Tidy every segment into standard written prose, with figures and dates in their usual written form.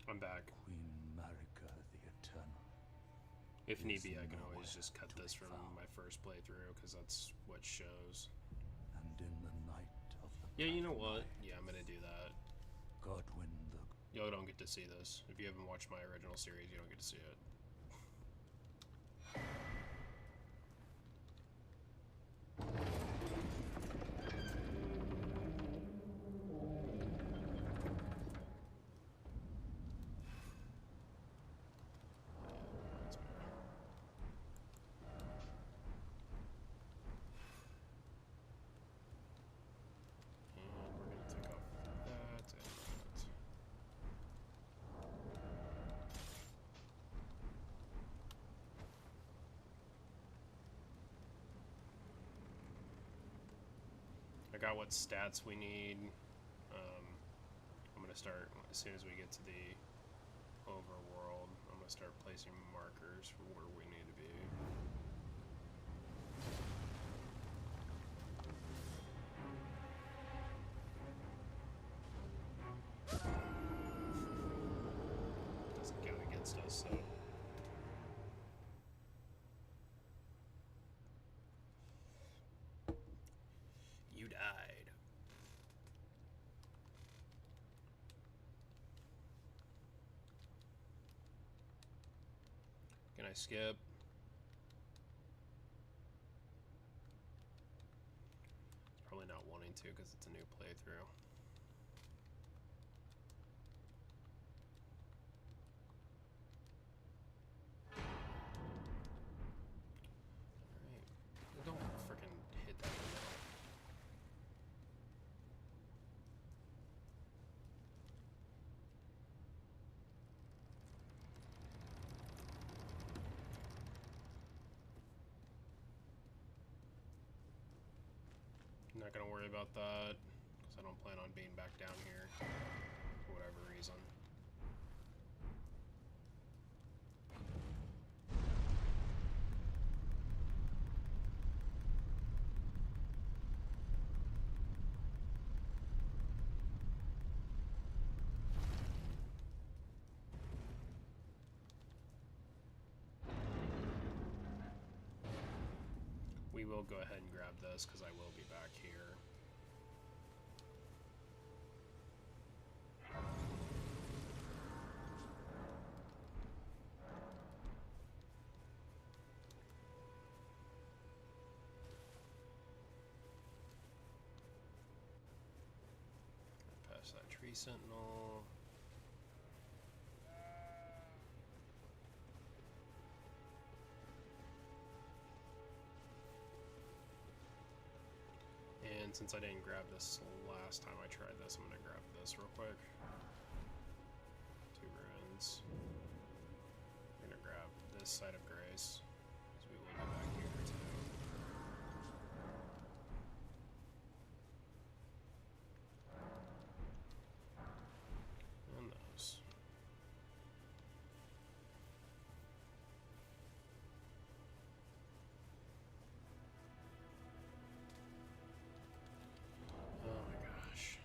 I'm back. Queen Marika the Eternal. If need be, I can always just cut this from my first playthrough, because that's what shows. And in the night of the Yeah, you know what? Yeah, I'm gonna do that. Godwyn the... Y'all don't get to see this. If you haven't watched my original series, you don't get to see it. I got what stats we need. I'm going to start, as soon as we get to the overworld, I'm going to start placing markers for where we need to be. Doesn't count against us, so... You died. Can I skip? It's probably not wanting to because it's a new playthrough. Alright. Don't freaking hit that window. I'm not gonna worry about that, because I don't plan on being back down here, for whatever reason. We will go ahead and grab this, because I will be back here. Past that tree sentinel. And since I didn't grab this last time I tried this, I'm going to grab this real quick. 2 ruins. I'm going to grab this side of grace, because we will be back here too. And those. Oh my gosh.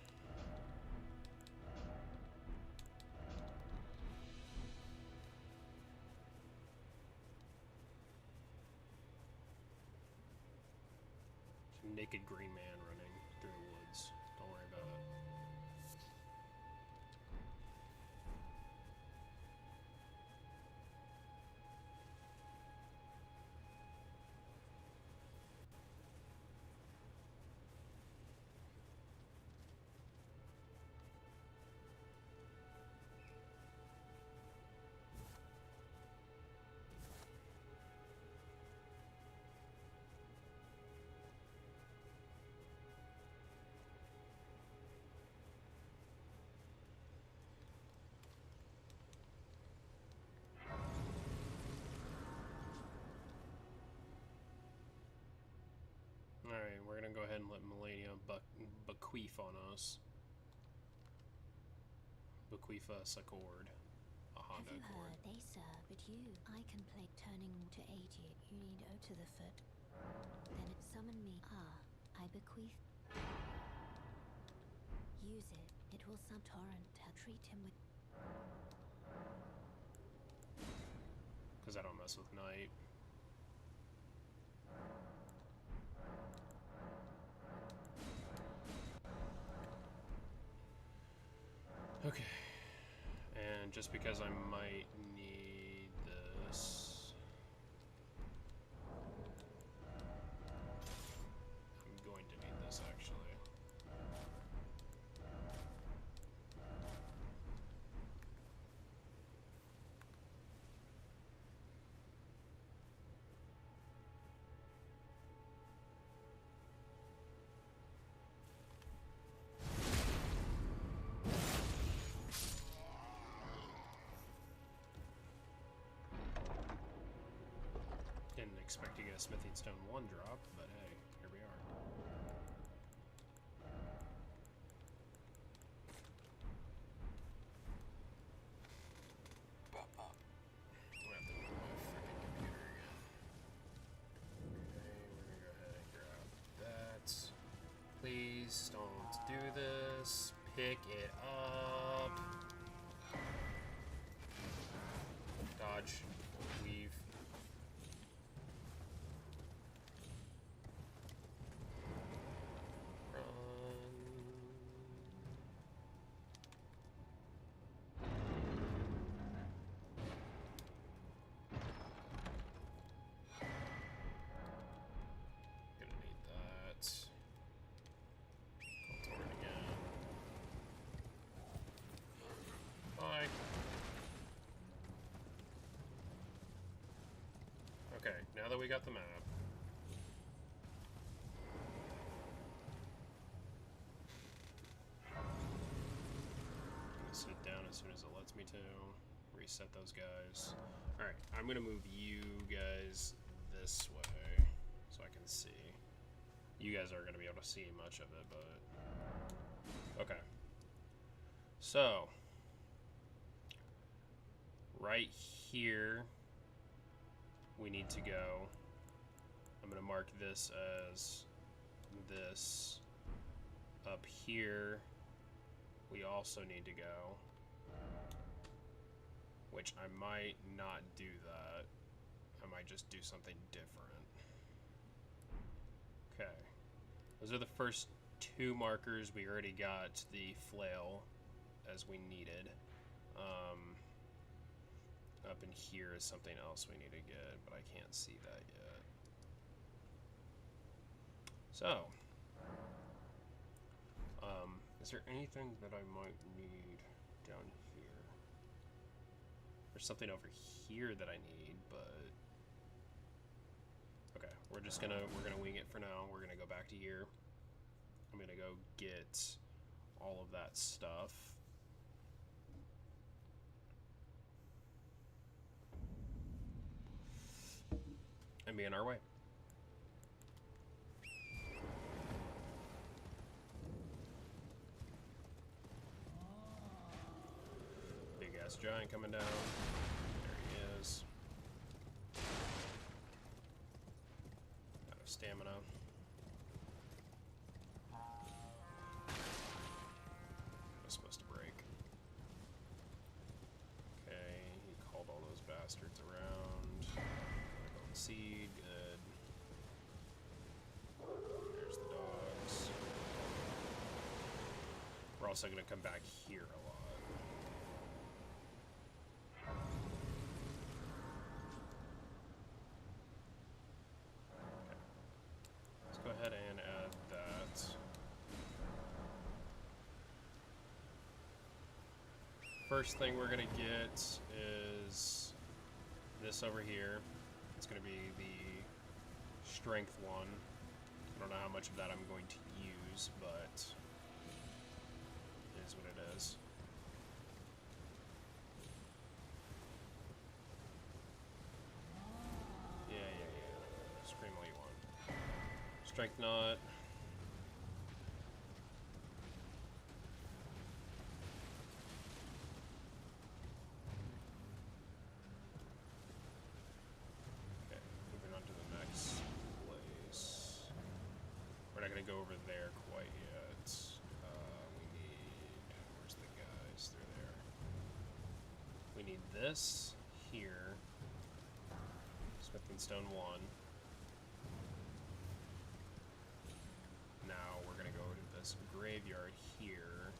Naked green man running through the woods. Don't worry about it. Alright, we're gonna go ahead and let Millennium bequeath on us. Bequeath us a cord. A Honda Have you Accord. heard? They, sir, but you. I can play turning to aid you. You need O to the foot. Then it summon me. Ah, I bequeath. Use it. It will subtorrent. Treat him with... because I don't mess with night. Okay. And just because I might need this, I'm going to need this actually. Didn't expect to get a smithing stone 1 drop, but hey, here we are. I'm gonna have to move my freaking computer again. Okay, we're gonna go ahead and grab that. Please don't do this. Pick it up. Dodge. Leave. Gonna need that. Call Torrent again. Bye. Okay, now that we got the map. I'm gonna sit down as soon as it lets me to. Reset those guys. Alright, I'm gonna move you guys this way so I can see. You guys aren't gonna be able to see much of it, but okay. So right here we need to go. I'm gonna mark this as this. Up here we also need to go, which I might not do that. I might just do something different. Okay. Those are the first 2 markers. We already got the flail as we needed. Up in here is something else we need to get, but I can't see that yet. So, is there anything that I might need down here? There's something over here that I need, but okay, we're gonna wing it for now. We're gonna go back to here. I'm gonna go get all of that stuff. And be on our way. Big ass giant coming down. There he is. Out of stamina. Was supposed to break. Okay, he called all those bastards around. Golden seed, good. There's the dogs. We're also gonna come back here a lot. Go ahead and add that. First thing we're gonna get is this over here. It's gonna be the strength one. I don't know how much of that I'm going to use, but it is what it is. Yeah. Scream all you want. Strength knot. Okay, moving on to the next place. We're not gonna go over there quite yet. We need, where's the guys? They're there. We need this here. Smithing Stone 1. Now we're gonna go to this graveyard here.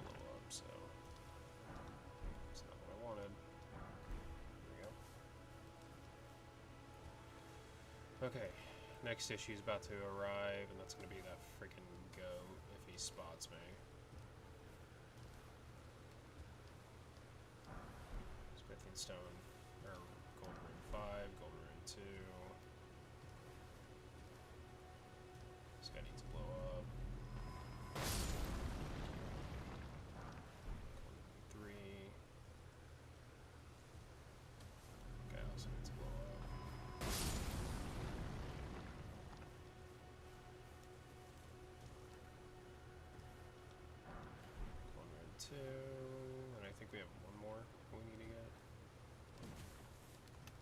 Blow up, so it's not what I wanted. There we go. Okay, next issue's about to arrive, and that's gonna be that freaking goat if he spots me. Smithing Stone, or Golden Rune 5, Golden Rune 2. This guy needs to blow up. Golden Rune 3. Guy also needs to blow up. Golden Rune 2. And I think we have one more we need to get.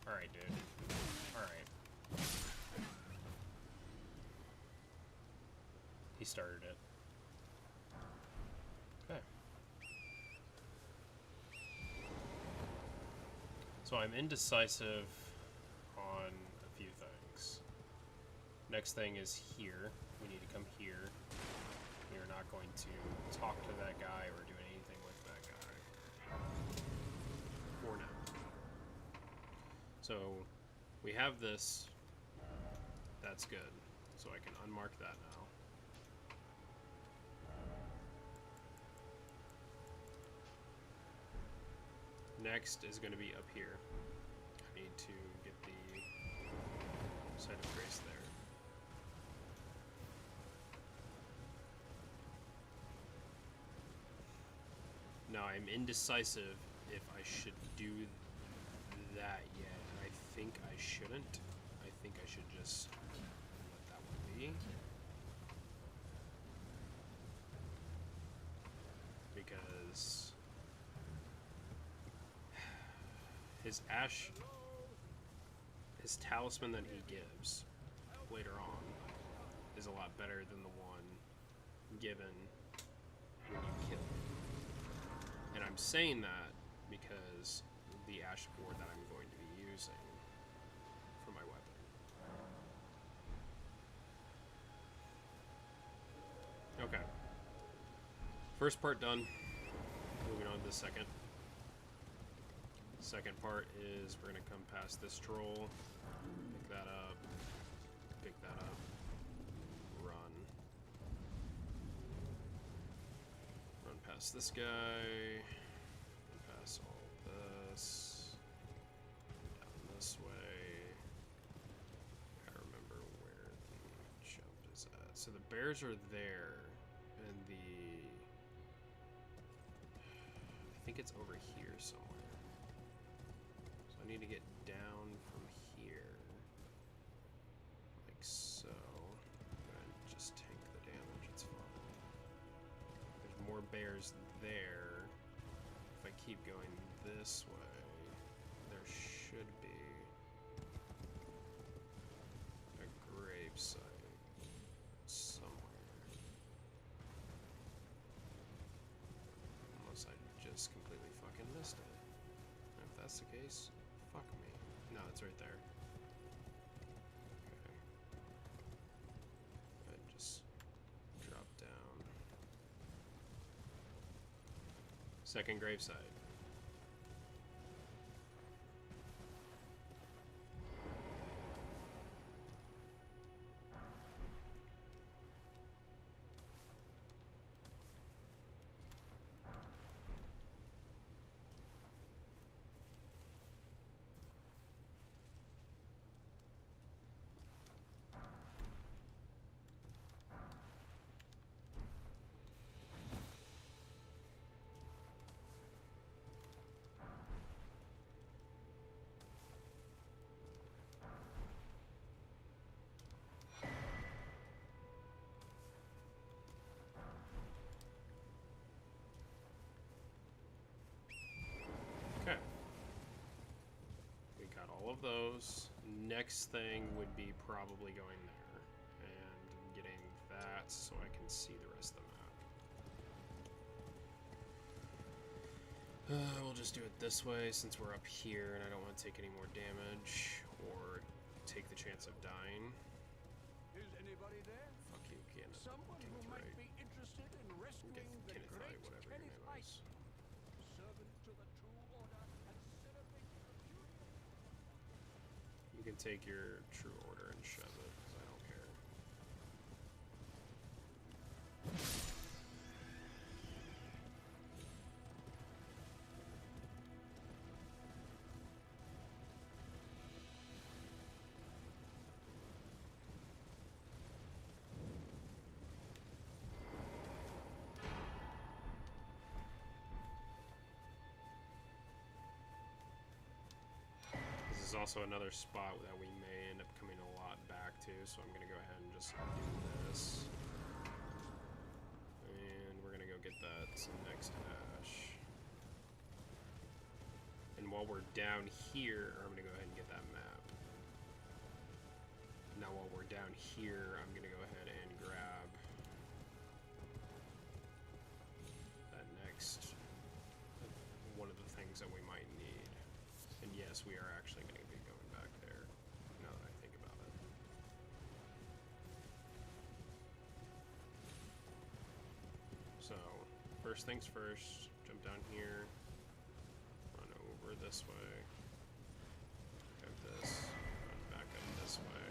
Alright, dude. Alright. He started it. Okay. So I'm indecisive on a few things. Next thing is here. We need to come here. We are not going to talk to that guy or do anything with that guy. For now. So we have this. That's good. So I can unmark that now. Next is going to be up here. I need to get the site of grace there. Now I'm indecisive if I should do that yet, and I think I shouldn't. I think I should just let that one be. Because his talisman that he gives later on is a lot better than the one given when you kill him. And I'm saying that because the ash board that I'm going to be using for my weapon. Okay. First part done. Moving on to the second. Second part is we're going to come past this troll, pick that up, run. Run past this guy, and pass all this, down this way. I remember where the jump is at. So the bears are there, and I think it's over here somewhere. I need to get down from here, like so, and just tank the damage, it's fine. There's more bears there. If I keep going this way, there should be a grave site somewhere. Unless I just completely fucking missed it. And if that's the case, fuck me. No, it's right there. Okay. I just drop down. Second gravesite. of those. Next thing would be probably going there and getting that so I can see the rest of the map. We'll just do it this way since we're up here and I don't want to take any more damage or take the chance of dying. Is anybody there? Fuck you, Kenneth. Someone who Kenneth might Wright. be interested in rescuing the Kenneth great Wright, whatever your Kenneth name Wright, is. servant to the true order and celebrating the beauty. You can take your true order and shove it, because I don't care. This is also another spot that we may end up coming a lot back to, so I'm going to go ahead and just do this. And we're going to go get that next ash. And while we're down here, I'm going to go ahead and get that map. Now while we're down here, I'm going to go ahead and grab that next one of the things that we might need. And yes, we are actually going to be going back there, now that I think about it. So, first things first, jump down here, run over this way, grab this, run back up this way.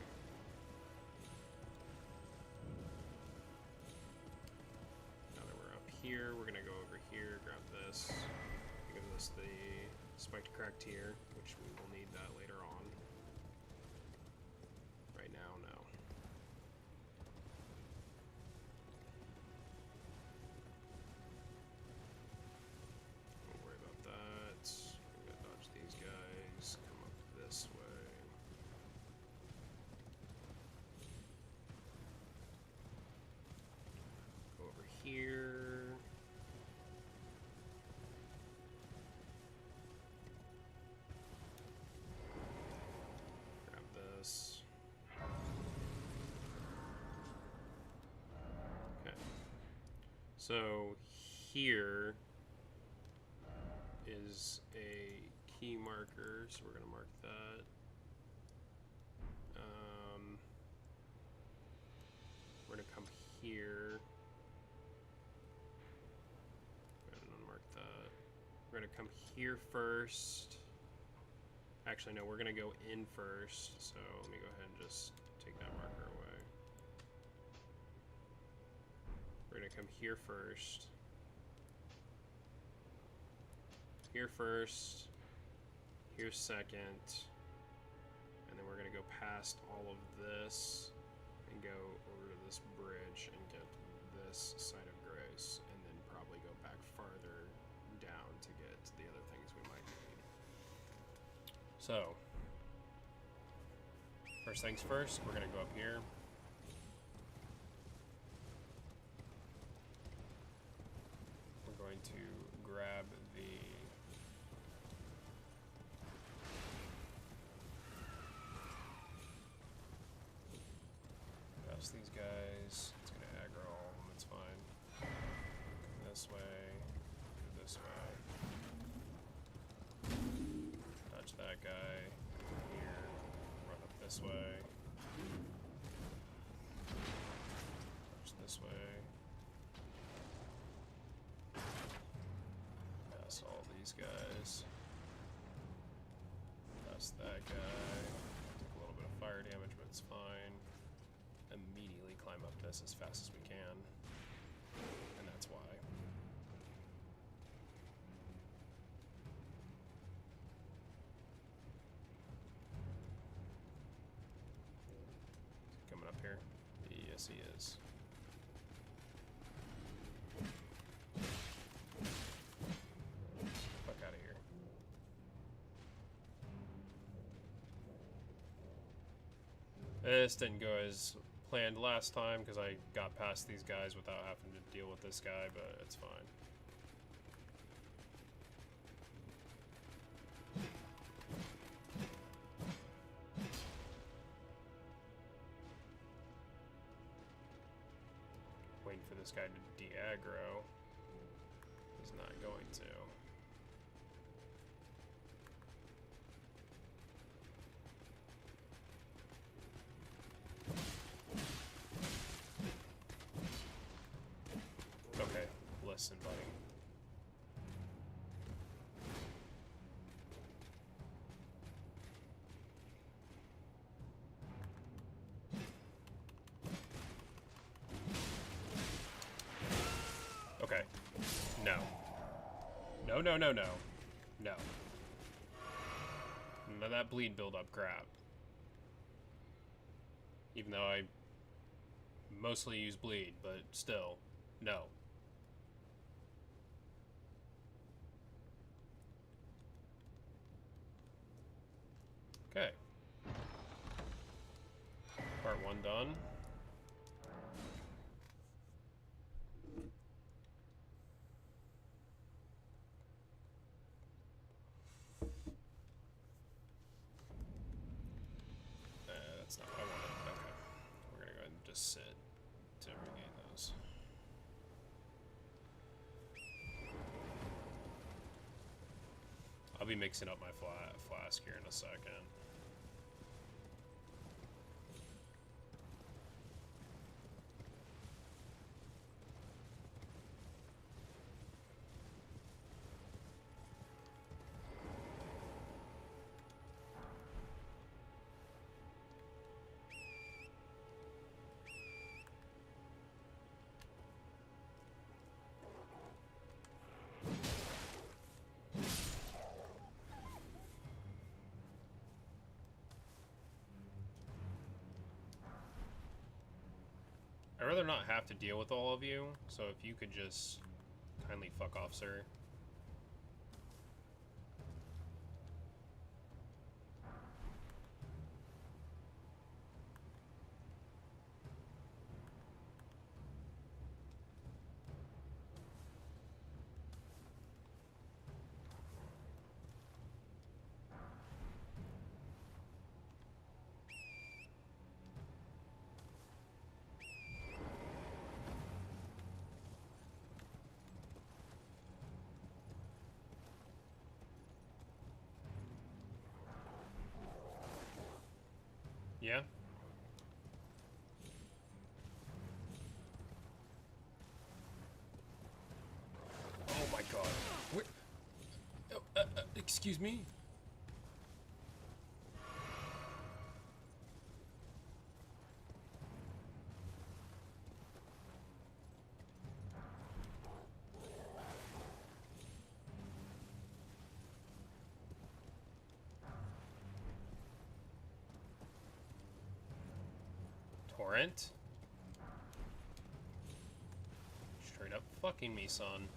Now that we're up here, we're going to go over here, grab this, give us the spiked cracked tier, which we will need that later on. Right now, no. Don't worry about that. I'm gonna dodge these guys, come up this way. Go over here. Okay. So here is a key marker, so we're gonna mark that. We're gonna come here. Go ahead and unmark that. We're gonna come here first. Actually, no, we're gonna go in first, so let me go ahead and just take that marker away. We're gonna come here first. Here first. Here second. And then we're gonna go past all of this and go over to this bridge and get this site of grace, and then probably go back farther down to get the other things we might need. So, first things first, we're gonna go up here. We're going to grab the pass these guys. It's gonna aggro all of them, it's fine. Come this way, go this way. Dodge that guy. Here. Run up this way. Dodge this way. Pass all these guys. Pass that guy. Take a little bit of fire damage, but it's fine. Immediately climb up this as fast as we can. And that's why. Coming up here? Yes, he is. Fuck out of here. This didn't go as planned last time because I got past these guys without having to deal with this guy, but it's fine. waiting for this guy to de-aggro. He's not going to. Okay, listen, buddy. Okay. No. No, no, no, no. No. None of that bleed build-up crap. Even though I mostly use bleed, but still, no. Okay. Part 1 done. That's not what I wanted. Okay. We're gonna go ahead and just sit to regain those. I'll be mixing up my flask here in a second. I'd rather not have to deal with all of you, so if you could just kindly fuck off, sir. Yeah? Oh my god. Where? Oh, excuse me? Torrent? Straight up fucking me, son.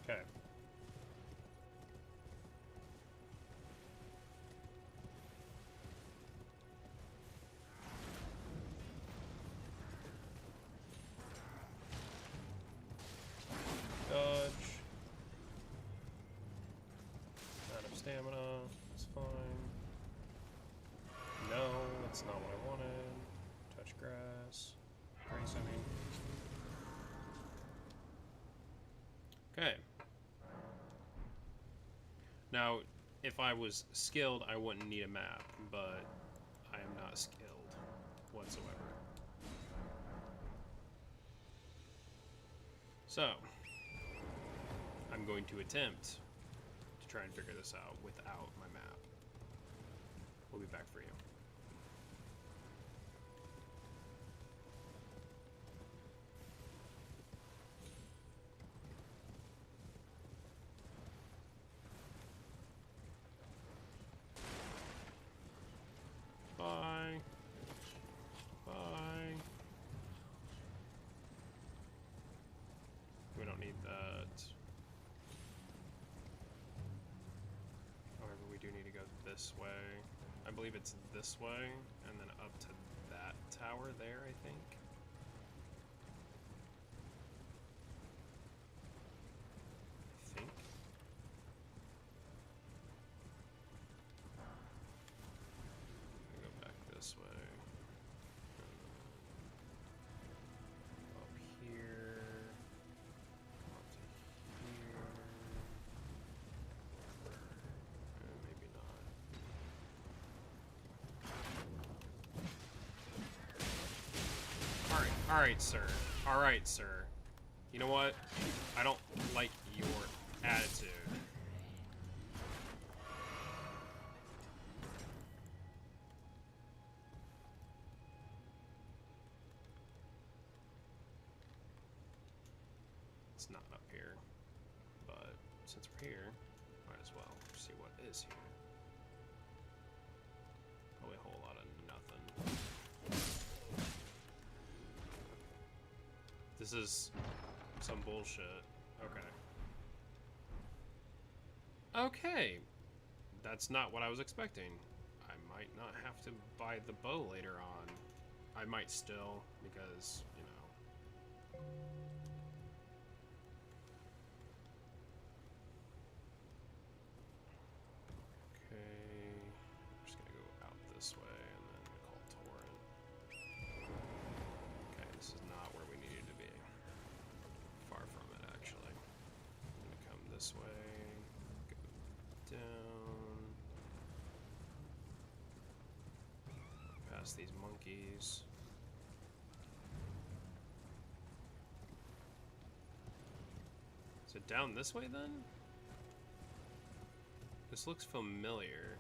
Okay. Dodge. Out of stamina. It's fine. No, that's not what I wanted. Touch grass. Grace, I mean. Okay. Now, if I was skilled, I wouldn't need a map, but I am not skilled whatsoever. So, I'm going to attempt to try and figure this out without my map. We'll be back for you. Bye. Bye. We don't need that. However, we do need to go this way. believe it's this way, and then up to that tower there, I think. I think. Go back this way. Up here. Up to here. Maybe not. Alright, sir. Alright, sir. You know what? I don't like your attitude. It's not up here, but since we're here, might as well see what is here. Probably a whole lot of nothing. This is some bullshit. Okay. Okay. That's not what I was expecting. I might not have to buy the bow later on. I might still, because, you know. Okay. I'm just gonna go out this way and then call Torrent. Okay, this is not where we needed to be. Far from it, actually. I'm gonna come this way, go down, past these monkeys. Is it down this way then? This looks familiar.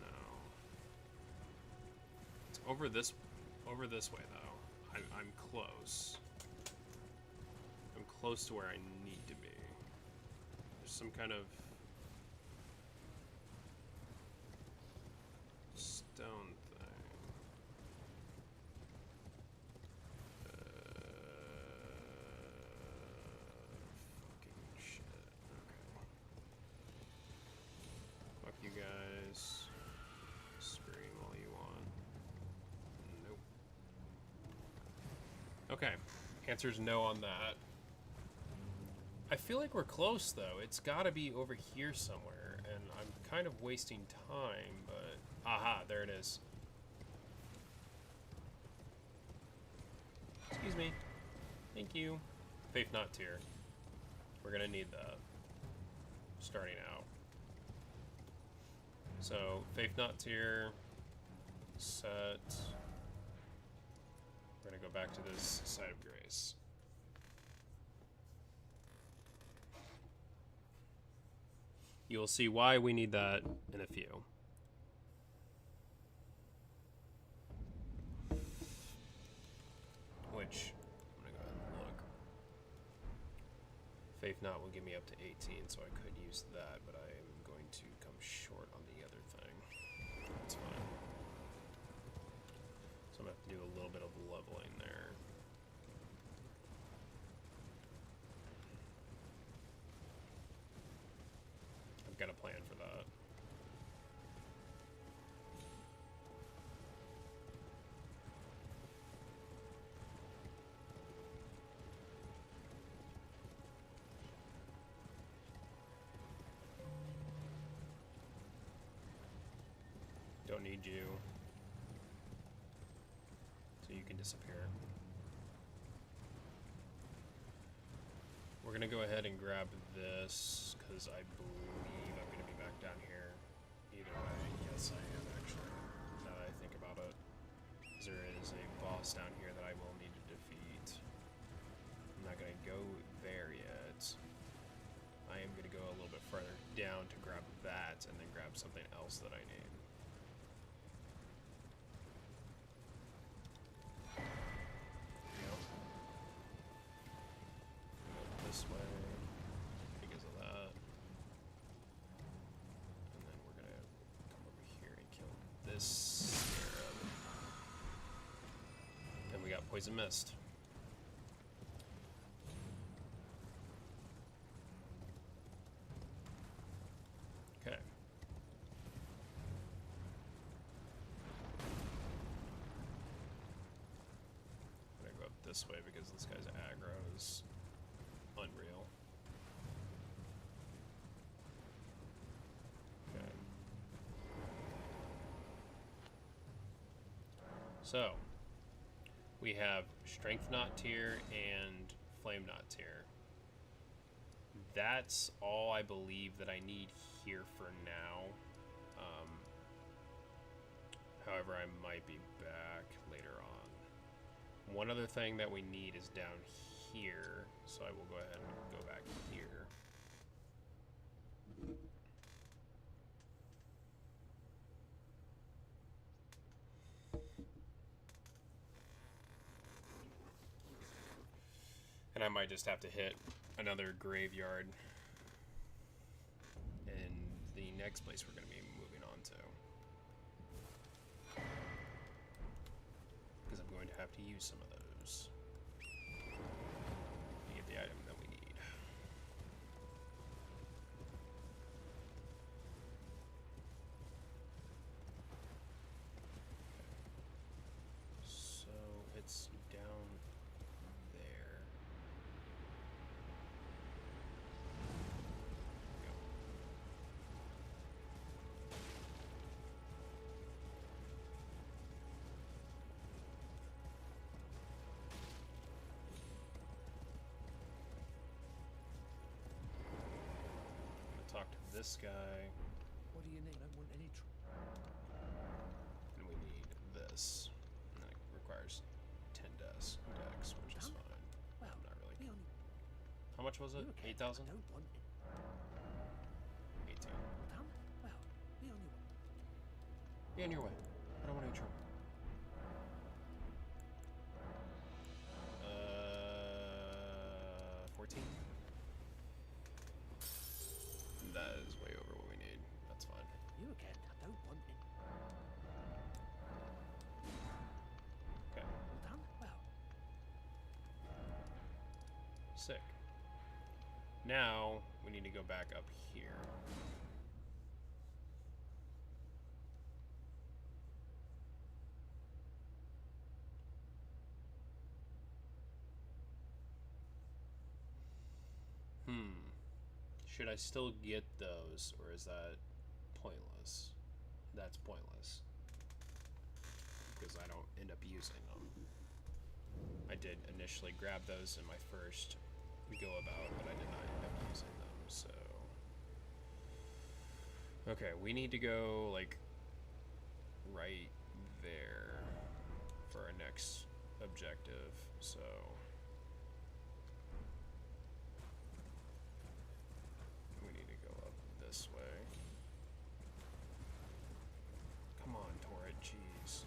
No. It's over this way though. I'm close. I'm close to where I need to be. There's some kind of stone thing. Fucking shit. Okay. Fuck you guys. Scream all you want. Nope. Okay. Answer's no on that. I feel like we're close though. It's gotta be over here somewhere, and I'm kind of wasting time, but aha, there it is. Excuse me. Thank you. Faith not tier. We're gonna need that. Starting out. So, Faith not tier. Set. We're gonna go back to this side of grace. You'll see why we need that in a few. Which, I'm gonna go ahead and look. Faith Not will give me up to 18, so I could use that, but I am going to come short on the other thing. That's fine. So I'm gonna have to do a little bit of leveling there. I've got a plan for that. Don't need you. So you can disappear. We're gonna go ahead and grab this, because I believe I'm gonna be back down here. Either way, yes I am actually, now that I think about it. There is a boss down here that I will need to defeat. I'm not gonna go there yet. I am gonna go a little bit further down to grab that, and then grab something else that I need. This way because of that, and then we're gonna come over here and kill this scarab. Then we got poison mist. this way because this guy's aggro is unreal. Okay. So, we have Strength Knot tier and Flame Knot tier. That's all I believe that I need here for now. However, I might be back later on. One other thing that we need is down here, so I will go ahead and go back here. And I might just have to hit another graveyard in the next place we're going to be moving on to. Because I'm going to have to use some of those to get the item that we need. So it's down there. Go. I'm gonna talk to this guy, What do you need? I don't want any trouble. and we need this. And it requires 10 dex, which is Done? fine. Well, Not really. we only How much was it? you okay? 8,000? I don't want it. 18. Well done. Well, be on your way. Be on your way. I don't want any trouble. 14? That is way over what we need. That's fine. You again? I don't want it. Okay. Well done. Well, Sick. Now, we need to go back up here. Should I still get those, or is that pointless? That's pointless. Because I don't end up using them. I did initially grab those in my first go about, but I did not end up using them, so... Okay, we need to go, like, right there for our next objective, so... We need to go up this way. Come on, Torrid, jeez.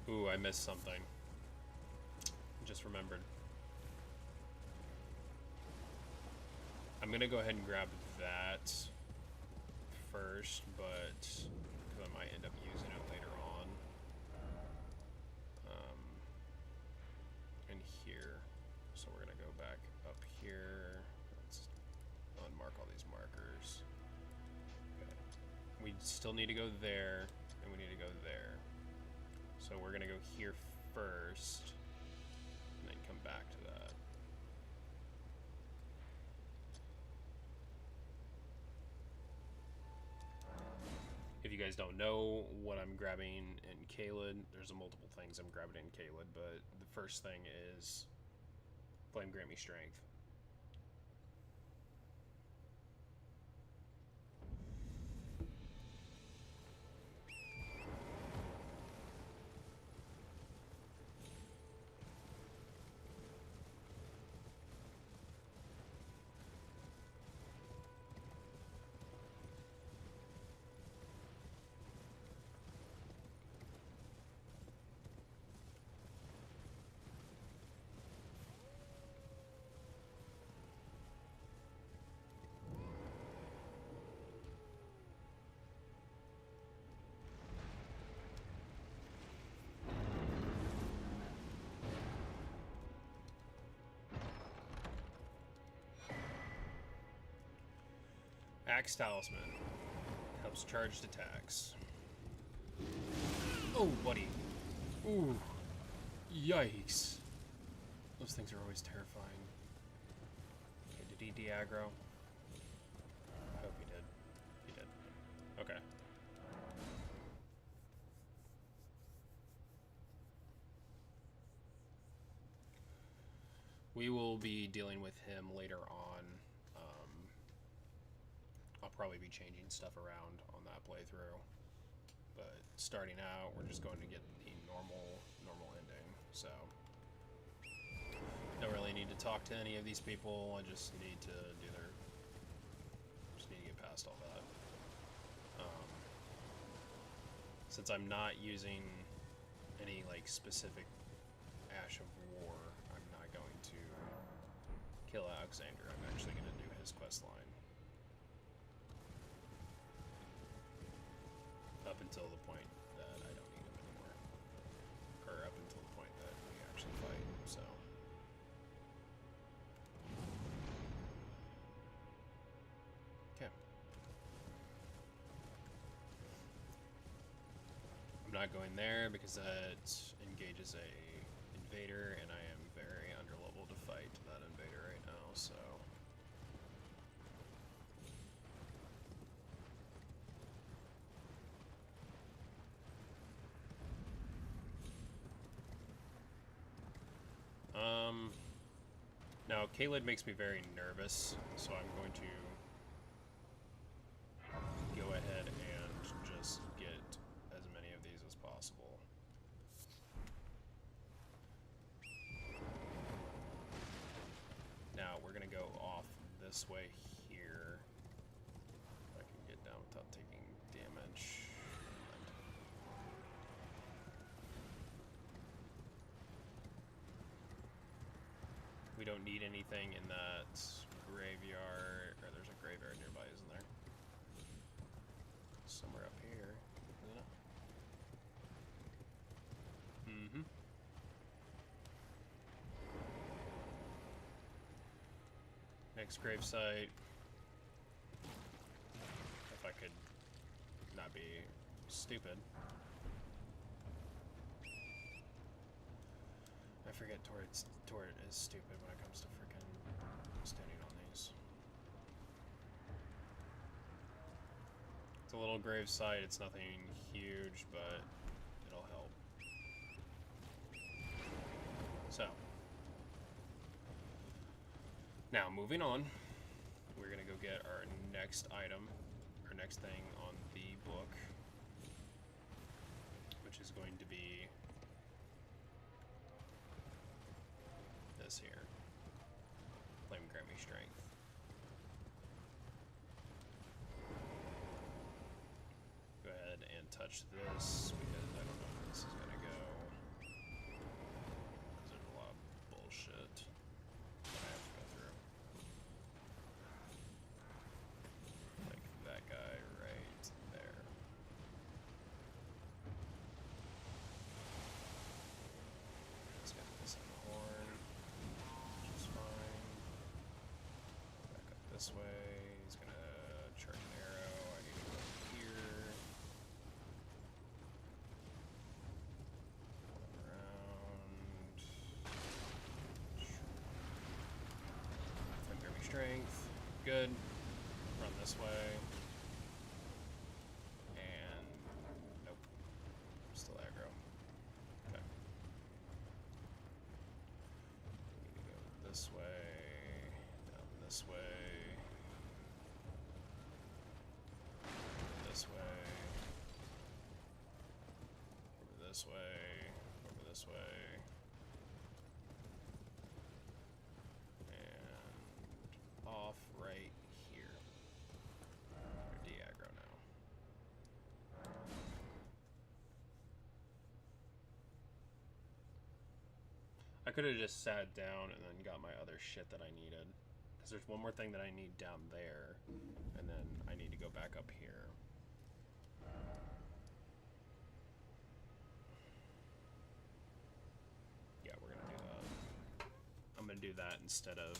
Ooh, I missed something. Just remembered. I'm gonna go ahead and grab that first, but because I might end up using it later on. And here. So we're gonna go back up here. Let's unmark all these markers. Okay. We still need to go there, and we need to go there. So we're gonna go here first, and then come back to that. If you guys don't know what I'm grabbing in Caelid, there's multiple things I'm grabbing in Caelid, but the first thing is Flame Grant Me Strength. Axe Talisman. Helps charged attacks. Oh, buddy. Ooh. Yikes. Those things are always terrifying. Okay, did he de-aggro? I hope he did. He did. Okay. We will be dealing with him later on. I'll probably be changing stuff around on that playthrough. But starting out, we're just going to get the normal ending. So, don't really need to talk to any of these people. I just need to do their... Just need to get past all that. Since I'm not using any, like, specific Ash of War, I'm not going to kill Alexander. I'm actually going to do his quest line. Up until the point that I don't need him anymore. Or up until the point that we actually fight, so... Okay. I'm not going there because that engages a invader, and I am very underleveled to fight that invader right now, so... Now, Caelid makes me very nervous, so I'm going to go ahead and just get as many of these as possible. Now, we're going to go off this way here. If I can get down without taking damage. We don't need anything in that graveyard. Or there's a graveyard nearby, isn't there? Somewhere up here, isn't it? Mm-hmm. Next gravesite. If I could not be stupid. I forget Tort is stupid when it comes to freaking standing on these. It's a little grave site, it's nothing huge, but it'll help. So. Now, moving on. We're gonna go get our next item, our next thing on the book. Which is going to be this here. Flame grant me strength. Go ahead and touch this because I don't know where this is gonna go. Because there's a lot of bullshit that I have to go through. Like that guy right there. Let's get this on the horn. This way, he's gonna charge an arrow. I need to go here. Around. Flame Gravy Strength. Good. Run this way. And nope. Still aggro. Okay. Need to go this way. Down this way. This way, over this way, over this way, and off right here. They're de-aggro now. I could have just sat down and then got my other shit that I needed. Because there's one more thing that I need down there, and then I need to go back up here. Yeah, we're gonna do that. I'm gonna do that instead of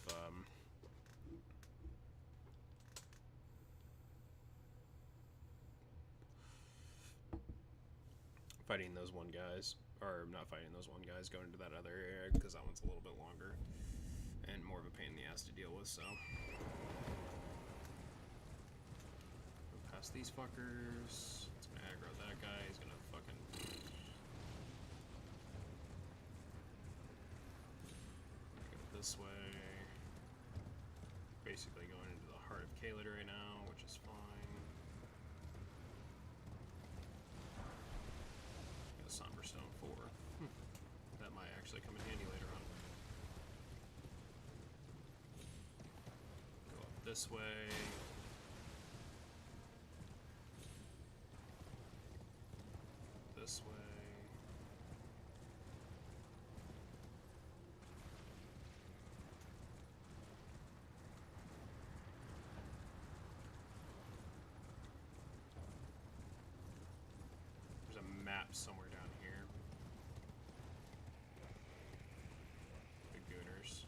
fighting those one guys. Or not fighting those one guys, going to that other area, because that one's a little bit longer. And more of a pain in the ass to deal with, so. Go past these fuckers. It's gonna aggro that guy, he's gonna fucking... Go this way. Basically going into the heart of Caelid right now, which is fine. Got Somber Stone 4. That might actually come in handy later on. Go up this way. This way. There's a map somewhere down here. The Gooners.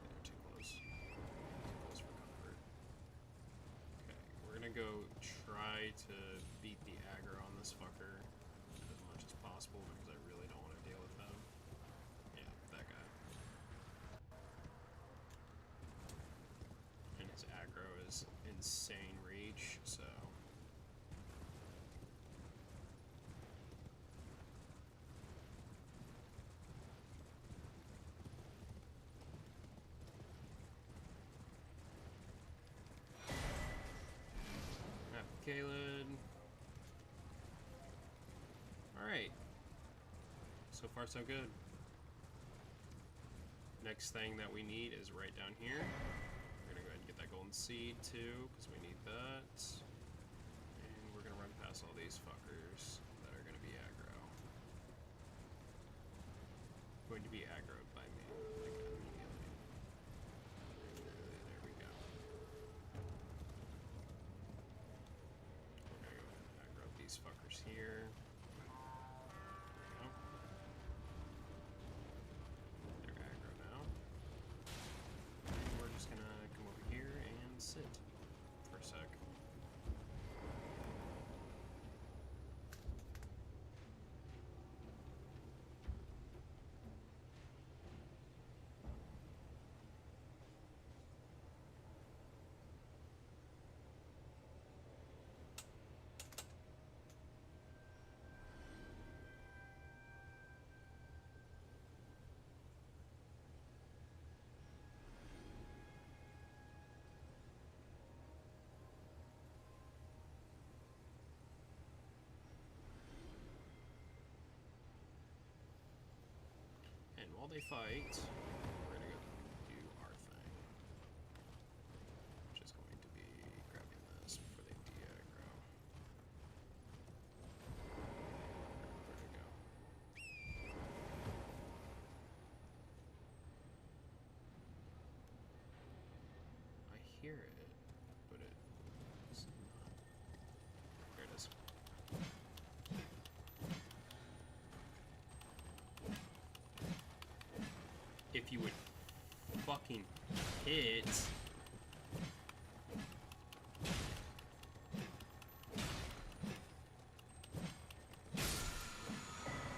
They're too close. Too close for comfort. Okay, we're gonna go try to beat the aggro on this fucker as much as possible because I really don't want to deal with them. Yeah, that guy. And his aggro is insane reach, so... Map of Caelid. Alright. So far so good. Next thing that we need is right down here. We're gonna go ahead and get that golden seed too, because we need that. And we're gonna run past all these fuckers that are gonna be aggro. Going to be aggroed by me, like immediately. There we go. We're gonna go ahead and aggro these fuckers here. There we go. They're aggro now. And we're just gonna come over here and sit for a sec. And while they fight, we're gonna go do our thing. Which is going to be grabbing this before they de-aggro. Where'd it go? I hear it, but it is not. There it is. If you would fucking hit. There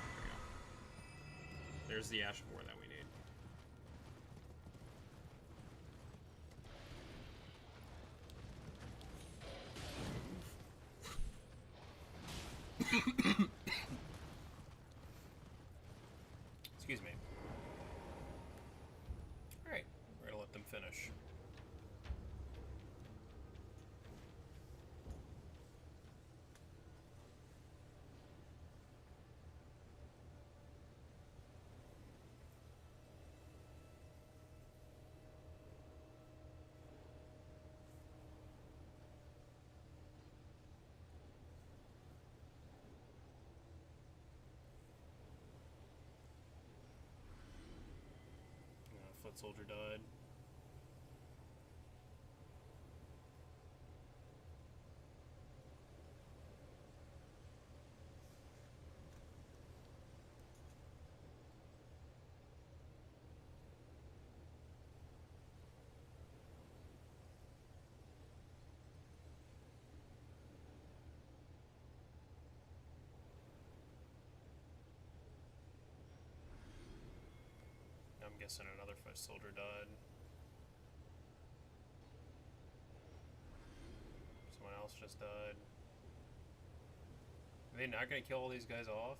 we go. There's the Ash of War that we need. Excuse me. Alright, we're gonna let them finish. Foot soldier died. I'm guessing another foot soldier died. Someone else just died. Are they not gonna kill all these guys off?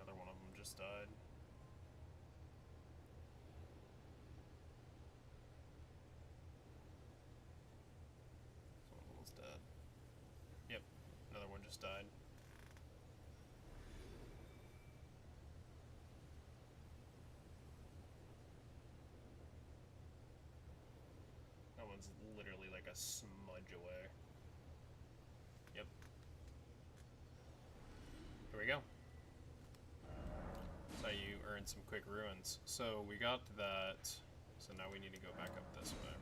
Another one of them just died. Someone almost dead. Yep, another one just died. That one's literally like a smudge away. Yep. Here we go. So you earned some quick ruins. So we got that. So now we need to go back up this way.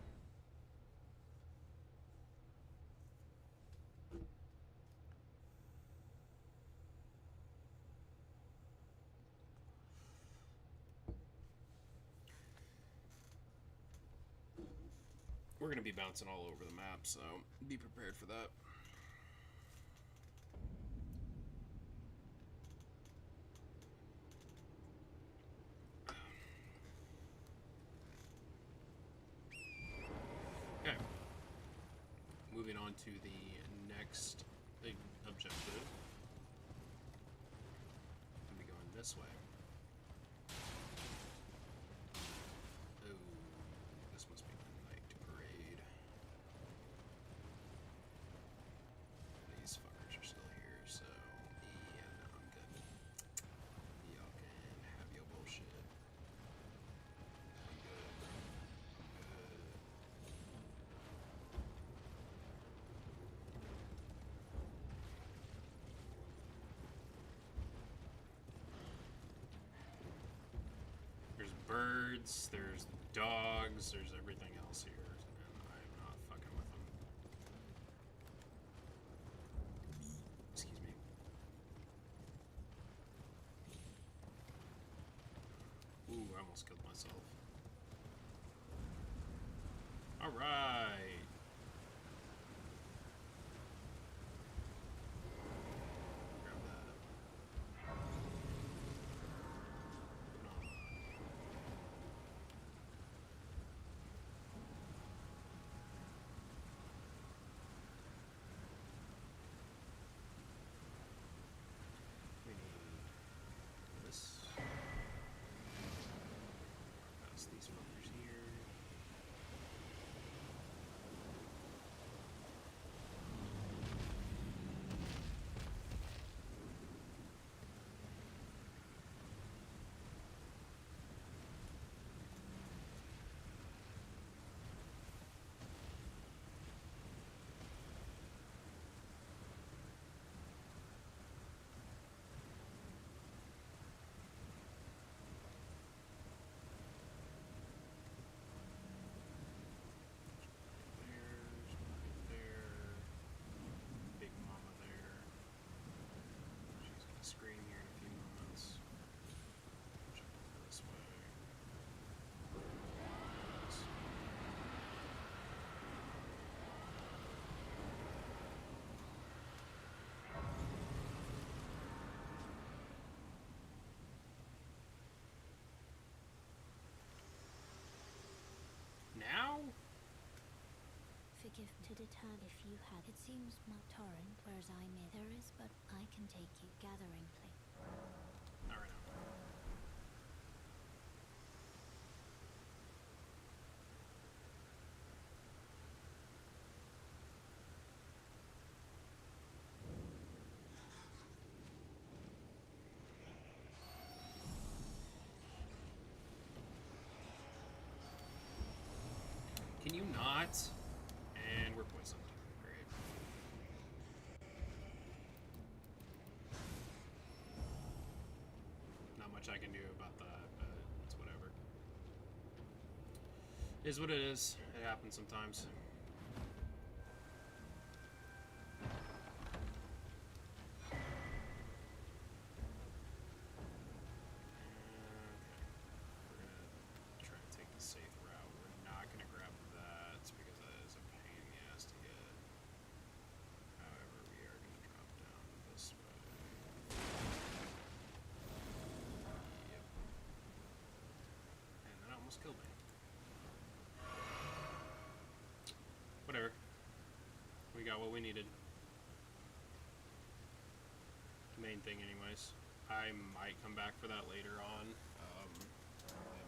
We're going to be bouncing all over the map, so be prepared for that. Okay. Moving on to the next big objective. We'll be going this way. Oh, this must be the night parade. These fuckers are still here, so yeah, no, I'm good. Y'all can have your bullshit. I'm good. I'm good. There's birds, there's dogs, there's everything else here, and I'm not fucking with them. Excuse me. Ooh, I almost killed myself. Alright. Grab that. Moving on. We need this. Pass these fuckers here. There's right there. Big mama there. She's gonna scream here in a few moments. Jump over this way. This. Now? Forgive to deter if you had. It seems my torrent, whereas I may. There is, but I can take you gathering place. Alright. Can you not? And we're poisoned. Great. much I can do about that, but it's whatever. It is what it is. It happens sometimes. We're gonna try to take the safe route. We're not gonna grab that because that is a pain in the ass to get. However, we are gonna drop down this way. Yep. And that almost killed me. Whatever. We got what we needed. Main thing, anyways. I might come back for that later on. It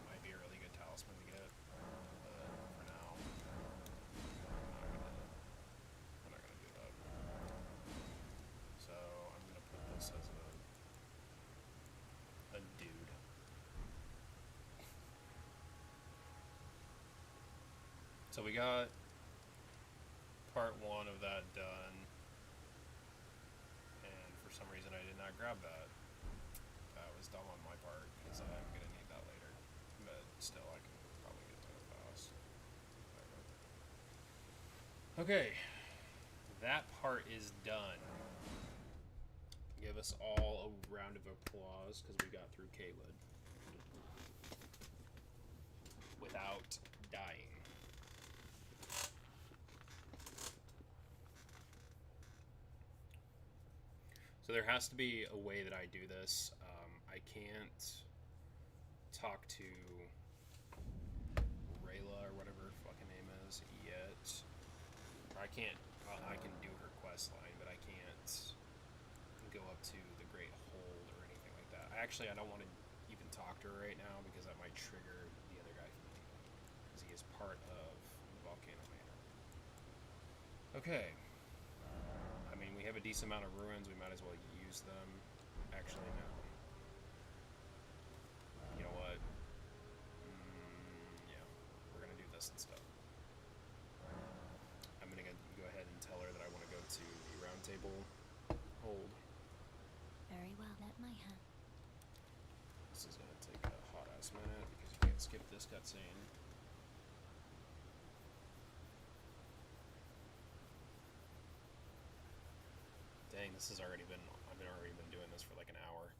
might be a really good talisman to get, but for now, I'm not gonna do that. So I'm gonna put this as a dude. So we got part 1 of that done, and for some reason I did not grab that. That was dumb on my part, because I'm going to need that later, but still I can probably get to it fast. Okay, that part is done. Give us all a round of applause, because we got through Caelid without dying. So there has to be a way that I do this. I can't talk to Rayla or whatever her fucking name is yet. I can't. I can do her quest line, but I can't go up to the Great Hold or anything like that. I don't want to even talk to her right now because that might trigger the other guy from leaving, because he is part of Volcano Manor. Okay. I mean, we have a decent amount of ruins. We might as well use them. Actually, no. You know what? Yeah, we're gonna do this instead. I'm gonna go ahead and tell her that I want to go to the Round Table Hold. Very well, let my hand. This is gonna take a hot ass minute because you can't skip this cutscene. Dang, this has already been. I've already been doing this for like an hour.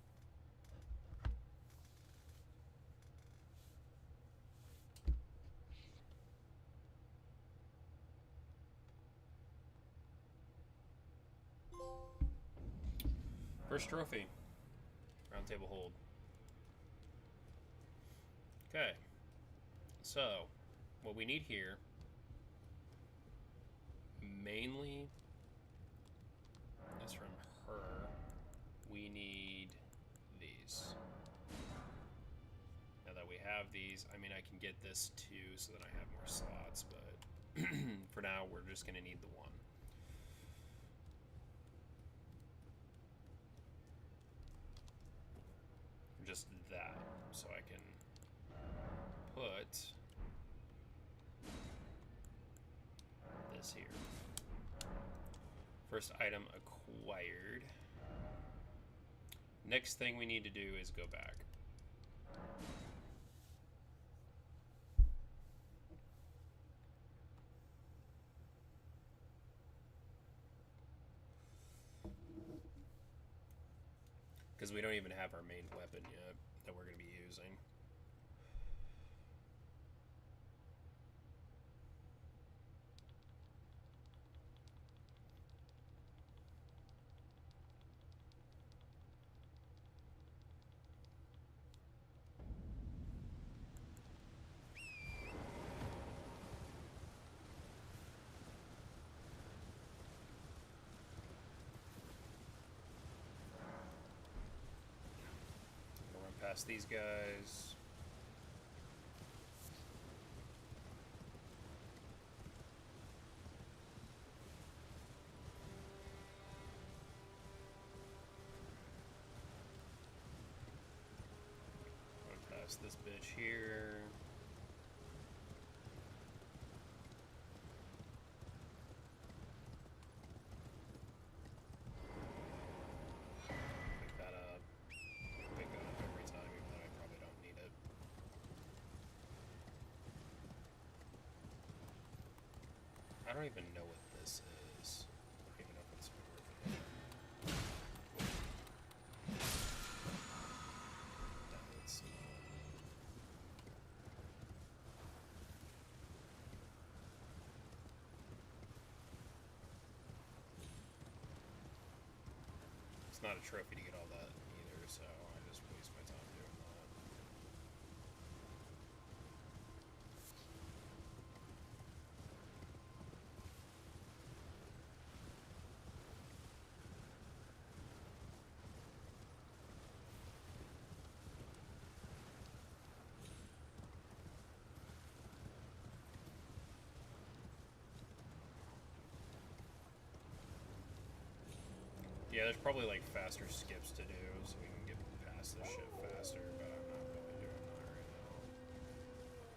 First trophy. Round Table Hold. Okay. So, what we need here mainly is from her. We need these. Now that we have these, I mean, I can get this too so that I have more slots, but for now, we're just going to need the one. Just that, so I can put this here. First item acquired. Next thing we need to do is go back. Because we don't even have our main weapon yet that we're going to be using. Past these guys. Run past this bitch here. Pick that up. Pick that up every time, even though don't even know what this is. I don't even know if it's worth it. No, it's not. It's not a trophy to get all that either, so I just waste my time doing that. Yeah, there's probably like faster skips to do so we can get past this shit faster, but I'm not really doing that right now.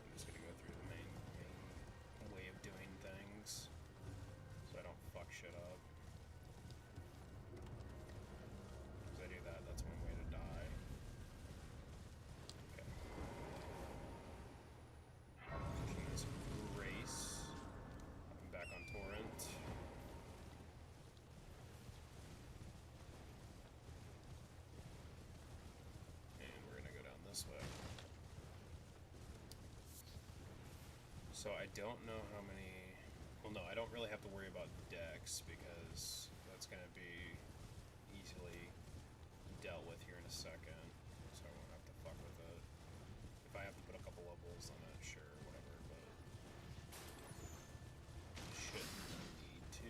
I'm just gonna go through the main way of doing things so I don't fuck shit up. Because I do that, that's one way to die. Okay. Pushing this Grace. Hopping back on Torrent. This way. So I don't know how many. Well, no, I don't really have to worry about Dex because that's going to be easily dealt with here in a second. So I won't have to fuck with it. If I have to put a couple levels on it, sure, whatever, but shouldn't need to.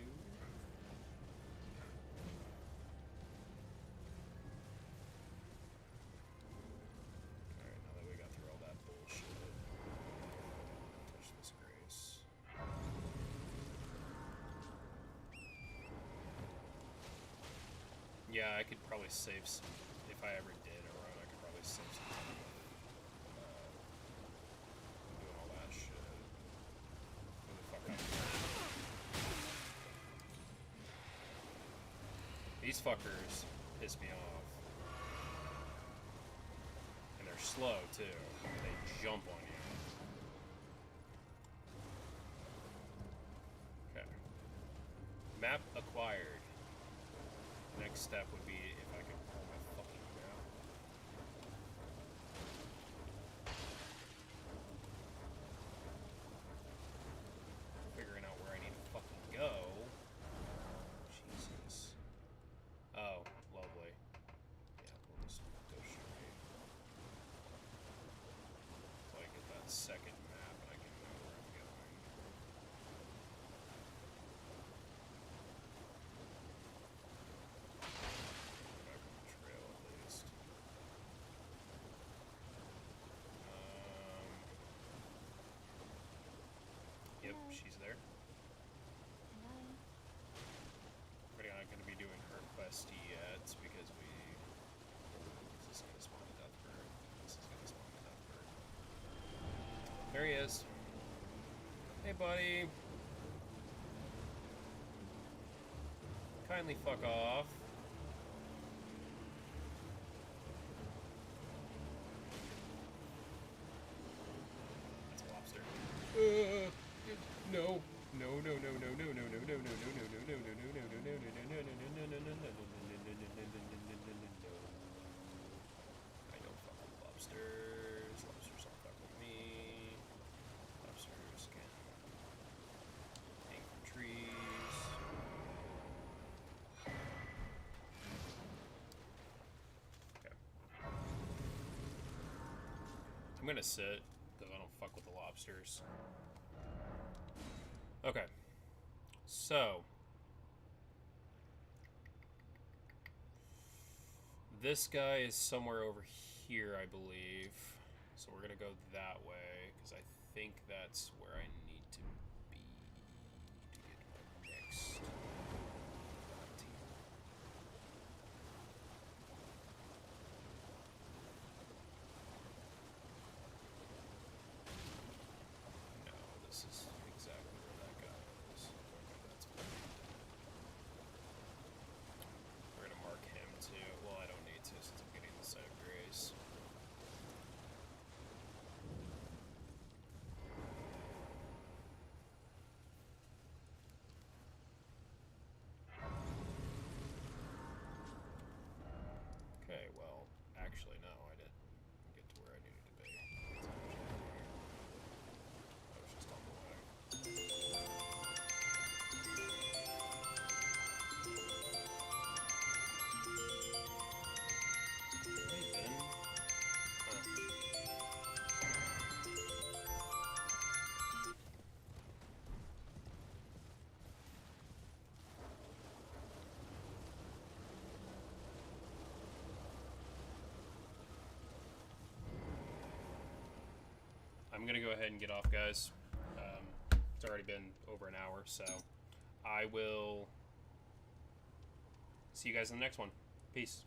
Yeah, I could probably save some, if I ever did a run, I could probably save some time doing all that shit. Who the fuck I These fuckers piss me off. And they're slow, too. They jump on you. Okay. Map acquired. Next step would be if I could pull my fucking map. Figuring out where I need to fucking go. Jesus. Oh, lovely. Yeah, we'll just go straight. So I get that second map and I can know where I'm going. Yep, she's there. Hello. We're not going to be doing her quest yet because we. This is going to spawn a death bird. This is going to spawn a death bird. There he is. Hey, buddy. Kindly fuck off. That's a lobster. No. No, no, no, no, no, no, no, no, no, no, no, no, no, no, no, no, no, no, no, no. I don't fuck with lobsters. Lobsters don't fuck with me. Lobsters can hang from trees. Okay. I'm gonna sit because I don't fuck with the lobsters. Okay, so this guy is somewhere over here, I believe. So we're gonna go that way because I think that's where I need to be to get my next bounty. No, this is exactly where that guy is. Okay, that's fine. We're gonna mark him too. Well, I don't need to since I'm getting the site of grace. I'm gonna go ahead and get off, guys. It's already been over an hour, so I will see you guys in the next one. Peace.